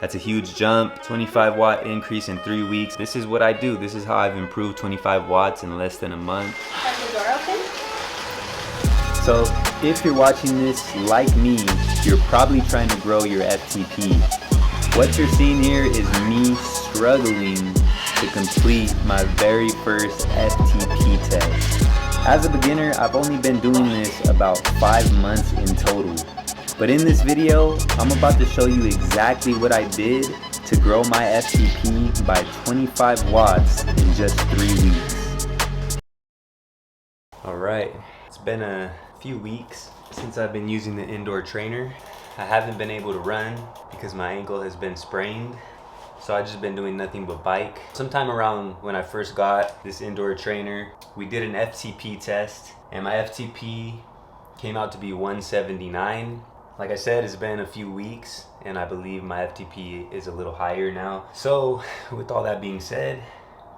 That's a huge jump, 25 watt increase in 3 weeks. This is what I do. This is how I've improved 25 watts in less than a month. Has the door open? So if you're watching this like me, you're probably trying to grow your FTP. What you're seeing here is me struggling to complete my very first FTP test. As a beginner, I've only been doing this about 5 months in total. But in this video, I'm about to show you exactly what I did to grow my FTP by 25 watts in just 3 weeks. Alright, it's been a few weeks since I've been using the indoor trainer. I haven't been able to run because my ankle has been sprained. So I've just been doing nothing but bike. Sometime around when I first got this indoor trainer, we did an FTP test and my FTP came out to be 179. Like I said, it's been a few weeks and I believe my FTP is a little higher now. So with all that being said,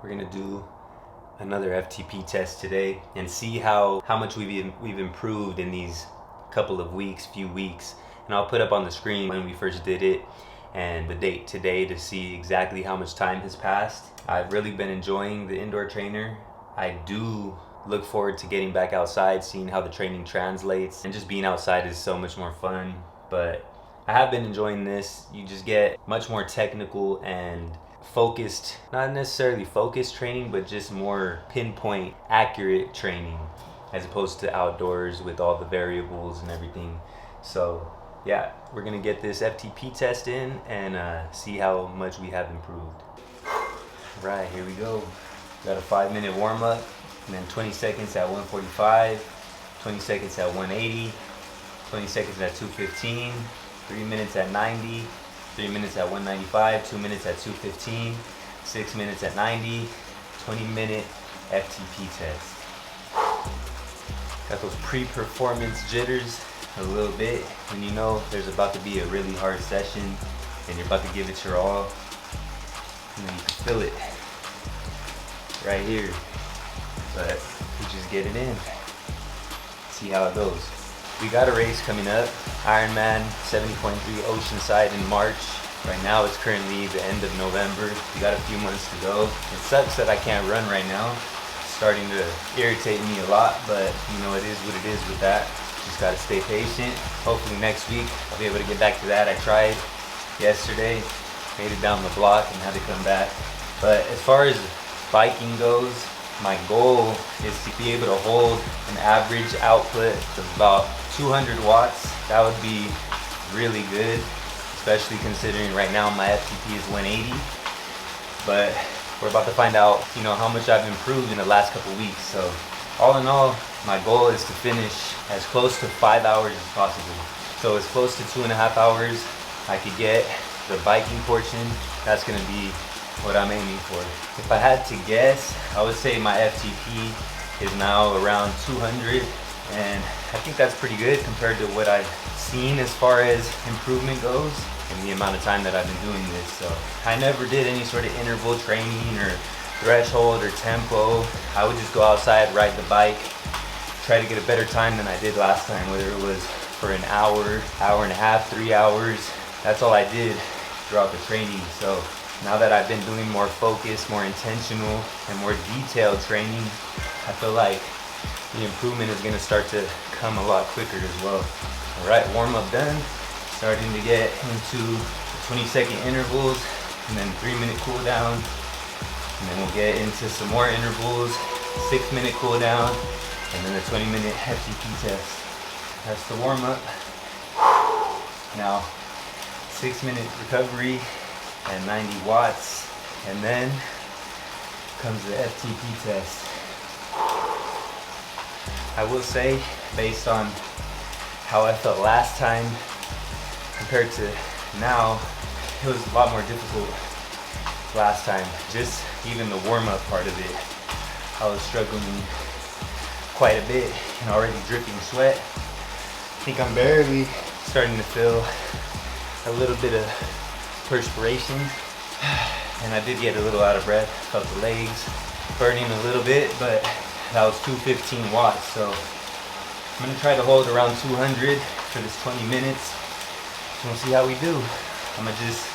we're gonna do another FTP test today and see how much we've improved in these couple of weeks, few weeks. And I'll put up on the screen when we first did it and the date today to see exactly how much time has passed. I've really been enjoying the indoor trainer. I do look forward to getting back outside, seeing how the training translates, and just being outside is so much more fun. But I have been enjoying this. You just get much more technical and focused, not necessarily focused training, but just more pinpoint, accurate training as opposed to outdoors with all the variables and everything. So yeah, we're gonna get this FTP test in and see how much we have improved. Right, here we go. Got a 5-minute warm up, and then 20 seconds at 145, 20 seconds at 180, 20 seconds at 215, 3 minutes at 90, 3 minutes at 195, 2 minutes at 215, 6 minutes at 90, 20-minute FTP test. Got those pre-performance jitters a little bit when you know there's about to be a really hard session and you're about to give it your all. And then you can feel it right here. But we just get it in. See how it goes. We got a race coming up, Ironman 70.3 Oceanside in March. Right now it's currently the end of November. We got a few months to go. It sucks that I can't run right now. It's starting to irritate me a lot, but you know, it is what it is with that. Just gotta stay patient. Hopefully next week I'll be able to get back to that. I tried yesterday, made it down the block and had to come back. But as far as biking goes, my goal is to be able to hold an average output of about 200 watts. That would be really good, especially considering right now my FTP is 180. But we're about to find out, you know, how much I've improved in the last couple weeks. So all in all, my goal is to finish as close to 5 hours as possible. So as close to 2.5 hours I could get. The biking portion, that's gonna be what I'm aiming for. If I had to guess, I would say my FTP is now around 200, and I think that's pretty good compared to what I've seen as far as improvement goes in the amount of time that I've been doing this. So I never did any sort of interval training or threshold or tempo. I would just go outside, ride the bike, try to get a better time than I did last time, whether it was for an hour, hour and a half, 3 hours. That's all I did throughout the training. So now that I've been doing more focused, more intentional, and more detailed training, I feel like the improvement is gonna start to come a lot quicker as well. All right, warm up done. Starting to get into 20-second intervals and then 3-minute cool down. And then we'll get into some more intervals, 6-minute cool down, and then a 20-minute FTP test. That's the warm up. Now, 6-minute recovery at 90 watts, and then comes the FTP test. I will say, based on how I felt last time compared to now, it was a lot more difficult last time. Just even the warm-up part of it, I was struggling quite a bit and already dripping sweat. I think I'm barely starting to feel a little bit of perspiration, and I did get a little out of breath. Felt the legs burning a little bit, but that was 215 watts. So I'm gonna try to hold around 200 for this 20 minutes, and we'll see how we do. I'm gonna just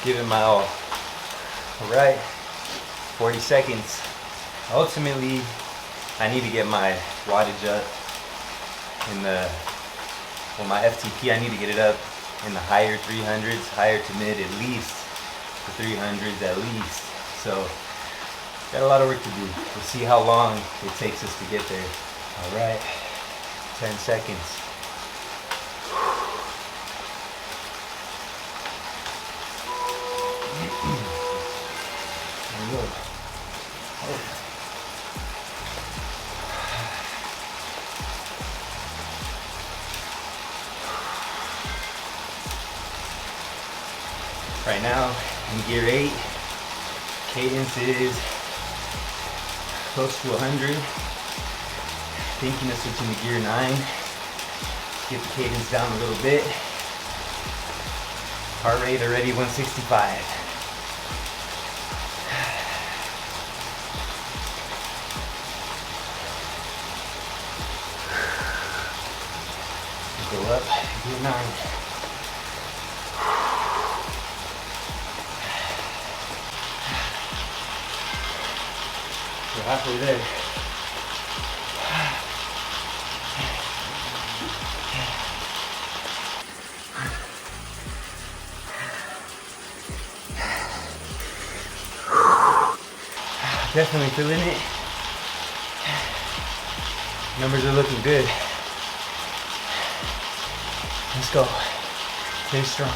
give it my all. All right, 40 seconds. Ultimately, I need to get my wattage up in the, well, my FTP, I need to get it up in the higher 300s, higher to mid at least, the 300s at least. So, got a lot of work to do. We'll see how long it takes us to get there. All right, 10 seconds. There we go. Oh. Right now, in gear 8, cadence is close to 100. Thinking of switching to gear 9. Get the cadence down a little bit. Heart rate already 165. Go up, gear 9. We're halfway there. Definitely feeling it. Numbers are looking good. Let's go. Stay strong.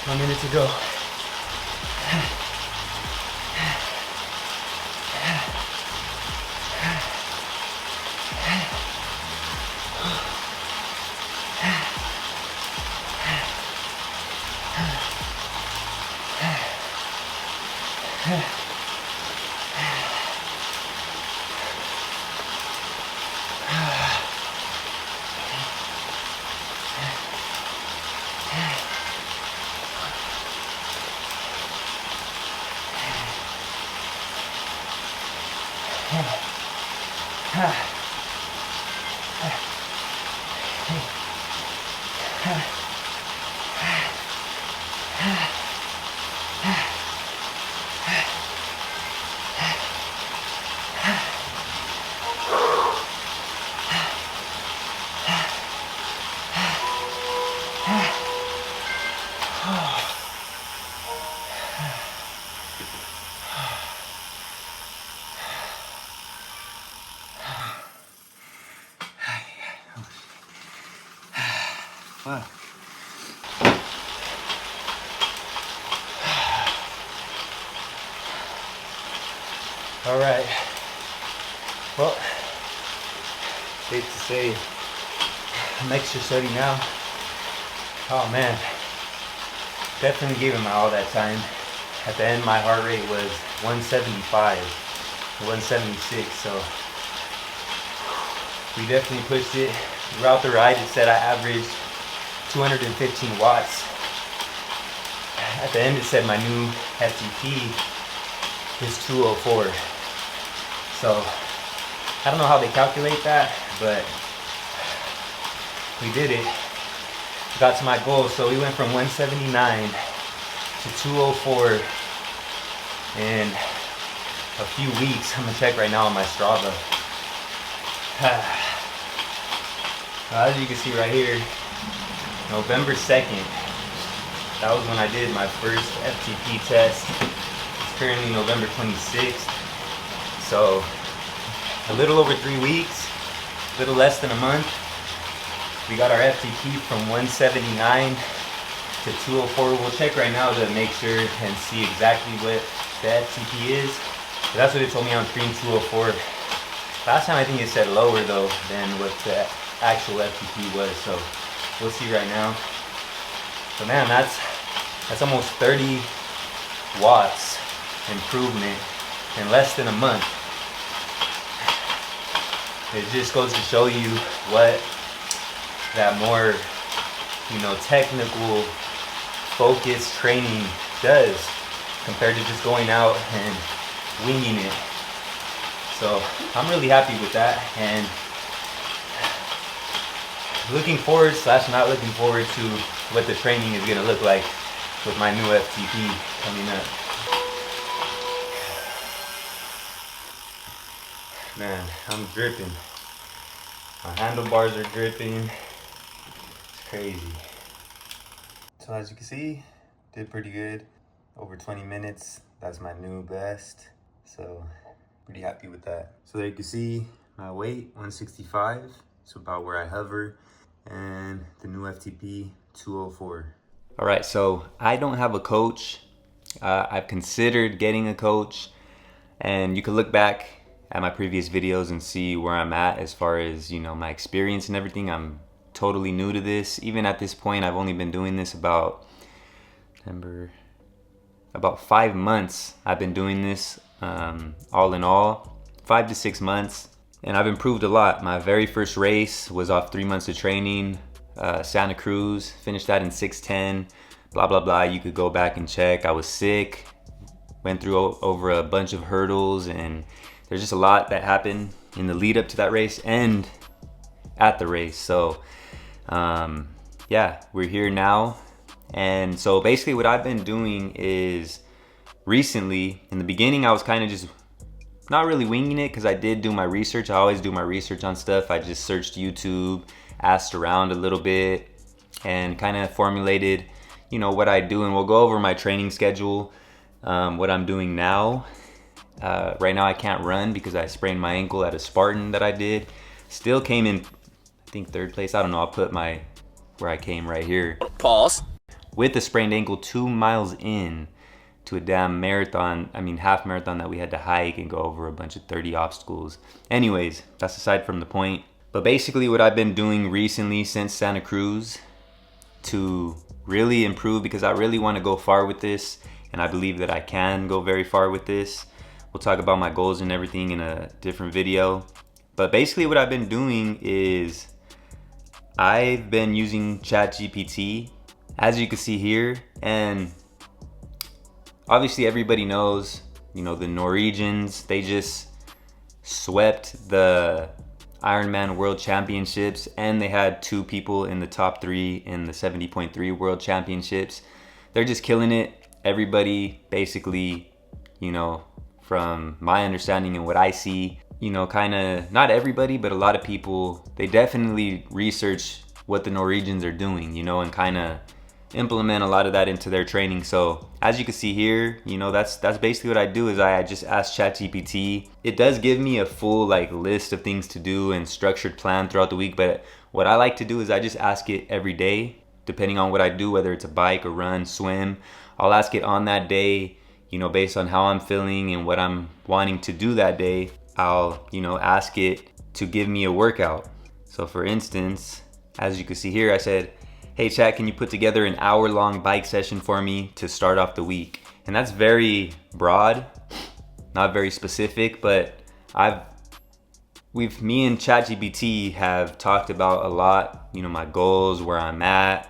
One minute to go. Wow. All right. Well, safe to say I'm extra sweaty now. Oh man, definitely gave it my all that time. At the end, my heart rate was 175, 176. So we definitely pushed it. Throughout the ride, it said I averaged 215 watts. At the end, it said my new FTP is 204. So I don't know how they calculate that, but we did it. Got to my goal. So we went from 179 to 204 in a few weeks. I'm gonna check right now on my Strava. As you can see right here, November 2nd, that was when I did my first FTP test. It's currently November 26th. So a little over 3 weeks, a little less than a month. We got our FTP from 179 to 204. We'll check right now to make sure and see exactly what the FTP is. But that's what it told me on Stream 204. Last time I think it said lower though than what the actual FTP was, so we'll see right now. So man, that's almost 30 watts improvement in less than a month. It just goes to show you what that more, technical focused training does compared to just going out and winging it. So I'm really happy with that, and looking forward / not looking forward to what the training is gonna look like with my new FTP coming up. Man, I'm dripping. My handlebars are dripping. It's crazy. So as you can see, did pretty good. Over 20 minutes. That's my new best. So pretty happy with that. So there you can see my weight, 165. So about where I hover. And the new FTP, 204. All right, so I don't have a coach. I've considered getting a coach. And you can look back at my previous videos and see where I'm at as far as, my experience and everything. I'm totally new to this. Even at this point, I've only been doing this about 5 months. I've been doing this all in all, 5 to 6 months. And I've improved a lot. My very first race was off 3 months of training, Santa Cruz, finished that in 6:10, blah, blah, blah. You could go back and check. I was sick, went through over a bunch of hurdles, and there's just a lot that happened in the lead up to that race and at the race. So yeah, we're here now. And so basically what I've been doing is recently, in the beginning, I was kind of just not really winging it because I did do my research. I always do my research on stuff. I just searched YouTube, asked around a little bit, and kind of formulated, what I do. And we'll go over my training schedule, what I'm doing now. Right now I can't run because I sprained my ankle at a Spartan that I did. Still came in, I think 3rd place. I don't know, I'll put where I came right here. Pause. With a sprained ankle 2 miles in to a damn half marathon that we had to hike and go over a bunch of 30 obstacles. Anyways, that's aside from the point. But basically what I've been doing recently since Santa Cruz to really improve, because I really want to go far with this, and I believe that I can go very far with this. We'll talk about my goals and everything in a different video. But basically what I've been doing is I've been using ChatGPT, as you can see here, and obviously everybody knows, the Norwegians, they just swept the Ironman World Championships, and they had 2 people in the top 3 in the 70.3 World Championships. They're just killing it. Everybody basically, from my understanding and what I see, kind of, not everybody, but a lot of people, they definitely research what the Norwegians are doing, and kind of implement a lot of that into their training. So as you can see here, that's basically what I do is I just ask ChatGPT. It does give me a full list of things to do and structured plan throughout the week, but what I like to do is I just ask it every day, depending on what I do, whether it's a bike or run, swim. I'll ask it on that day, based on how I'm feeling and what I'm wanting to do that day. I'll, ask it to give me a workout. So for instance, as you can see here, I said, hey chat, can you put together an hour-long bike session for me to start off the week? And that's very broad, not very specific, but me and ChatGPT have talked about a lot, my goals, where I'm at,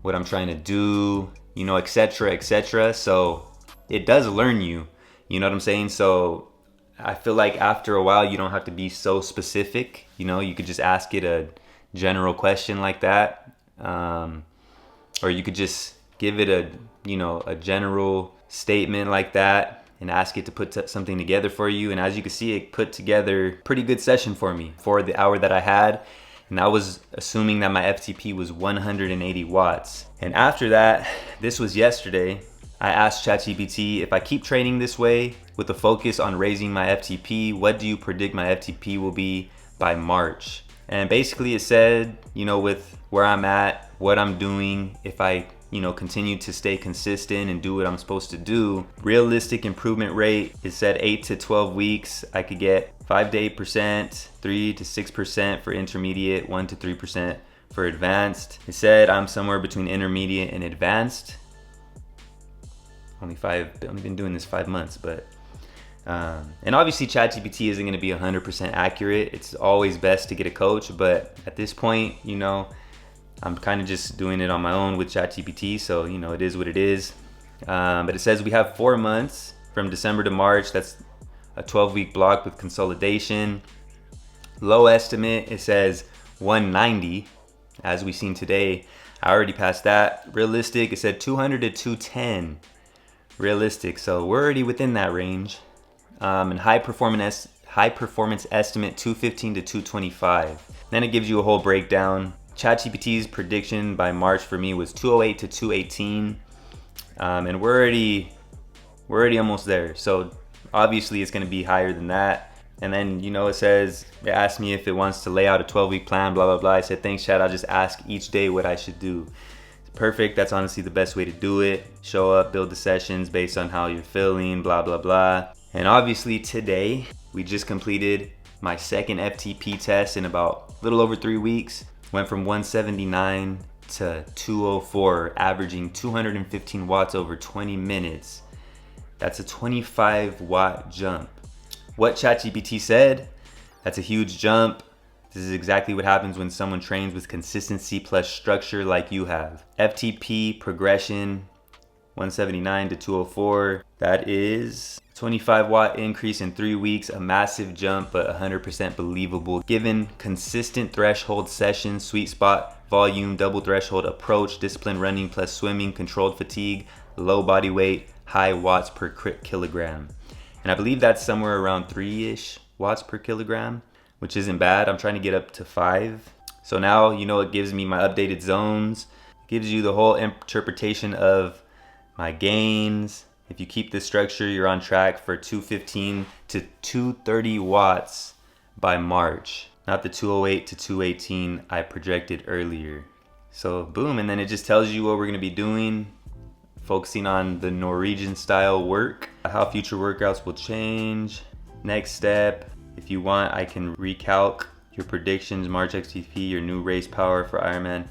what I'm trying to do, etc., etc. So it does learn you, you know what I'm saying? So I feel like after a while, you don't have to be so specific. You could just ask it a general question like that. Or you could just give it a general statement like that and ask it to put something together for you. And as you can see, it put together a pretty good session for me for the hour that I had. And I was assuming that my FTP was 180 watts. And after that, this was yesterday, I asked ChatGPT, if I keep training this way with a focus on raising my FTP, what do you predict my FTP will be by March? And basically it said, with where I'm at, what I'm doing, if I continue to stay consistent and do what I'm supposed to do. Realistic improvement rate is set 8 to 12 weeks. I could get 5 to 8%, 3 to 6% for intermediate, 1 to 3% for advanced. It said I'm somewhere between intermediate and advanced. Only been doing this 5 months, but and obviously ChatGPT isn't going to be 100% accurate. It's always best to get a coach, but at this point, I'm kind of just doing it on my own with ChatGPT, so it is what it is. But it says we have 4 months from December to March. That's a 12-week block with consolidation. Low estimate, it says 190, as we've seen today. I already passed that. Realistic, it said 200 to 210. Realistic, so we're already within that range. And high performance estimate 215 to 225. Then it gives you a whole breakdown. ChatGPT's prediction by March for me was 208 to 218, and we're already almost there. So obviously it's going to be higher than that. And then it asked me if it wants to lay out a 12-week plan, blah blah blah. I said thanks, Chat. I'll just ask each day what I should do. Perfect. That's honestly the best way to do it. Show up, build the sessions based on how you're feeling, blah blah blah. And obviously today we just completed my second FTP test in about a little over 3 weeks. Went from 179 to 204, averaging 215 watts over 20 minutes. That's a 25 watt jump. What ChatGPT said, that's a huge jump. This is exactly what happens when someone trains with consistency plus structure like you have. FTP progression, 179 to 204. That is 25 watt increase in 3 weeks, a massive jump, but 100% believable. Given consistent threshold sessions, sweet spot, volume, double threshold approach, disciplined running plus swimming, controlled fatigue, low body weight, high watts per kilogram. And I believe that's somewhere around 3-ish watts per kilogram, which isn't bad. I'm trying to get up to 5. So now, it gives me my updated zones, it gives you the whole interpretation of my gains. If you keep this structure, you're on track for 215 to 230 watts by March, not the 208 to 218 I projected earlier. So boom, and then it just tells you what we're gonna be doing, focusing on the Norwegian style work, how future workouts will change. Next step, if you want, I can recalc your predictions, March XTP, your new race power for Ironman.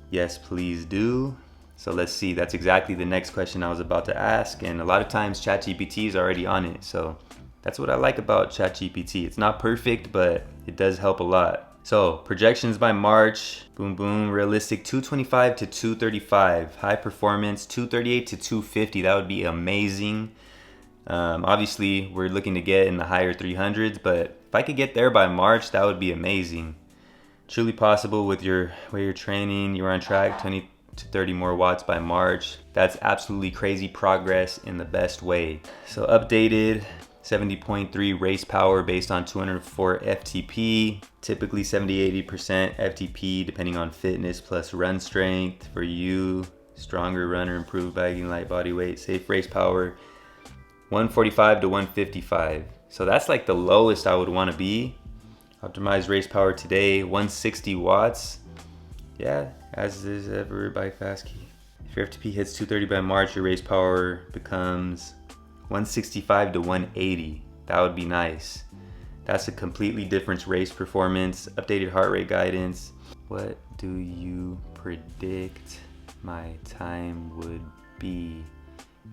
Yes, please do. So let's see, that's exactly the next question I was about to ask, and a lot of times ChatGPT is already on it. So that's what I like about ChatGPT. It's not perfect, but it does help a lot. So projections by March, boom, boom, realistic 225 to 235, high performance 238 to 250, that would be amazing. Obviously we're looking to get in the higher 300s, but if I could get there by March, that would be amazing. Truly possible with your way you're training, you're on track, 20 to 30 more watts by March. That's absolutely crazy progress in the best way. So updated 70.3 race power based on 204 FTP, typically 70-80% FTP depending on fitness plus run strength. For you, stronger runner, improved bagging, light body weight, safe race power 145 to 155. So that's like the lowest I would want to be. Optimized race power today 160 watts. Yeah, as is ever by Fastkey. If your FTP hits 230 by March, your race power becomes 165 to 180. That would be nice. That's a completely different race performance. Updated heart rate guidance. What do you predict my time would be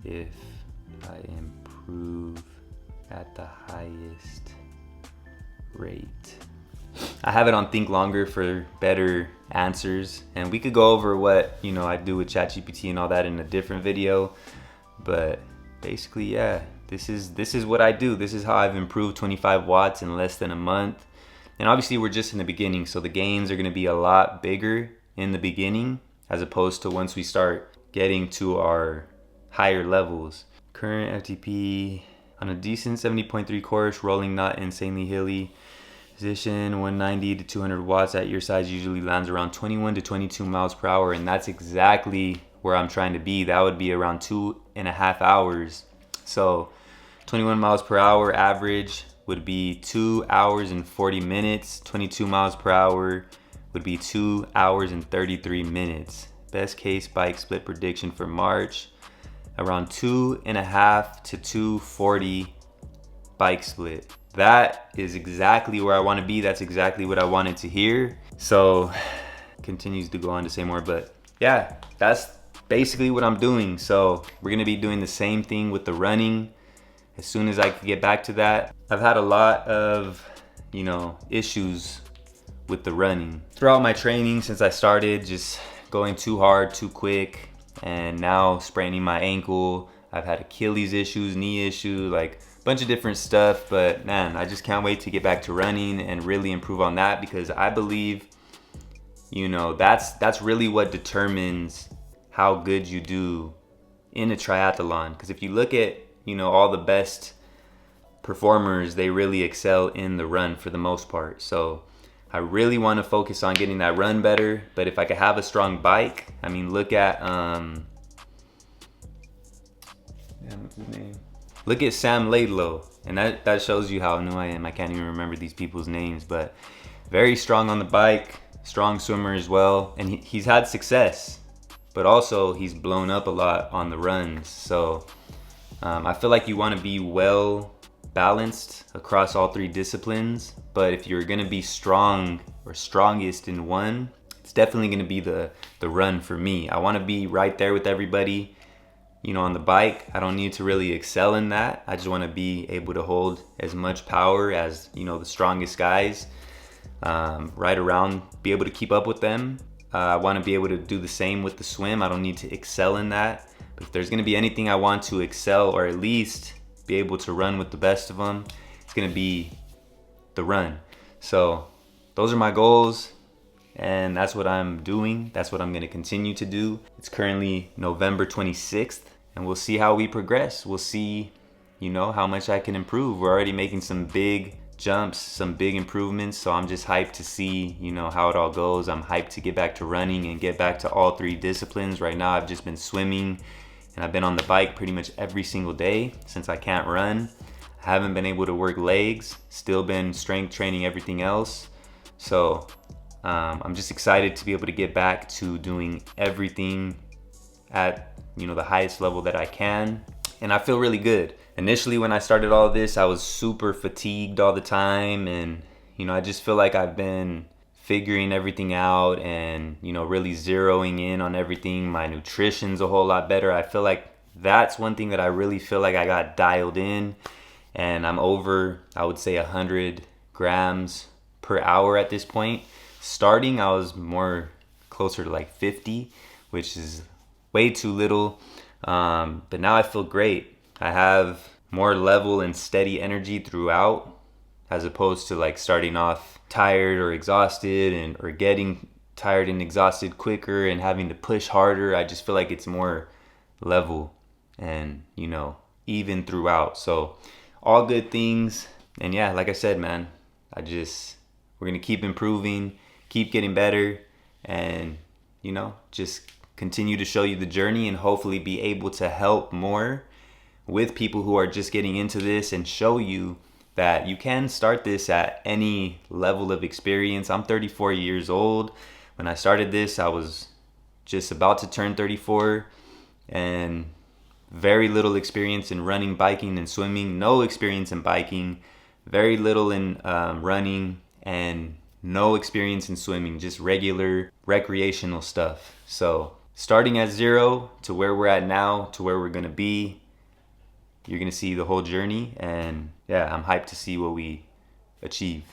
if I improve at the highest rate? I have it on Think Longer for better answers, and we could go over what I do with ChatGPT and all that in a different video, but basically, yeah, this is what I do. This is how I've improved 25 watts in less than a month. And obviously we're just in the beginning, so the gains are going to be a lot bigger in the beginning as opposed to once we start getting to our higher levels. Current FTP on a decent 70.3 course, rolling, not insanely hilly. Position 190 to 200 watts at your size usually lands around 21 to 22 miles per hour, and that's exactly where I'm trying to be. That would be around 2.5 hours. So 21 miles per hour average would be 2 hours and 40 minutes. 22 miles per hour would be 2 hours and 33 minutes Best case bike split prediction for March, around 2.5 to 240 bike split. That is exactly where I want to be. That's exactly what I wanted to hear. So continues to go on to say more, but yeah, that's basically what I'm doing. So we're gonna be doing the same thing with the running as soon as I can get back to that. I've had a lot of, issues with the running throughout my training since I started, just going too hard, too quick, and now spraining my ankle. I've had Achilles issues, knee issues, like a bunch of different stuff, but man, I just can't wait to get back to running and really improve on that, because I believe, that's really what determines how good you do in a triathlon. Because if you look at, all the best performers, they really excel in the run for the most part. So I really want to focus on getting that run better. But if I could have a strong bike, look at look at Sam Laidlow, and that shows you how new I am. I can't even remember these people's names, but very strong on the bike, strong swimmer as well, and he's had success, but also he's blown up a lot on the runs. So I feel like you want to be well balanced across all three disciplines, but if you're gonna be strong or strongest in one, it's definitely gonna be the run for me. I want to be right there with everybody, on the bike. I don't need to really excel in that. I just want to be able to hold as much power as, the strongest guys, right around, be able to keep up with them. I want to be able to do the same with the swim. I don't need to excel in that. But if there's going to be anything I want to excel, or at least be able to run with the best of them, it's going to be the run. So those are my goals, and that's what I'm doing. That's what I'm going to continue to do. It's currently November 26th, and we'll see how we progress. We'll see, how much I can improve. We're already making some big jumps, some big improvements. So I'm just hyped to see, how it all goes. I'm hyped to get back to running and get back to all three disciplines. Right now, I've just been swimming, and I've been on the bike pretty much every single day since I can't run. I haven't been able to work legs, still been strength training everything else. So I'm just excited to be able to get back to doing everything at, the highest level that I can. And I feel really good. Initially, when I started all this, I was super fatigued all the time. And, I just feel like I've been figuring everything out and, really zeroing in on everything. My nutrition's a whole lot better. I feel like that's one thing that I really feel like I got dialed in, and I'm over, I would say, 100 grams per hour at this point. Starting, I was more closer to like 50, which is way too little. But now I feel great. I have more level and steady energy throughout, as opposed to like starting off tired or exhausted or getting tired and exhausted quicker and having to push harder. I just feel like it's more level and, even throughout. So all good things. And yeah, like I said, man, we're going to keep improving, keep getting better, and, just continue to show you the journey, and hopefully be able to help more with people who are just getting into this, and show you that you can start this at any level of experience. I'm 34 years old. When I started this, I was just about to turn 34, and very little experience in running, biking, and swimming. No experience in biking, very little in running, and no experience in swimming, just regular recreational stuff. So starting at zero to where we're at now, to where we're gonna be, you're gonna see the whole journey. And yeah, I'm hyped to see what we achieve.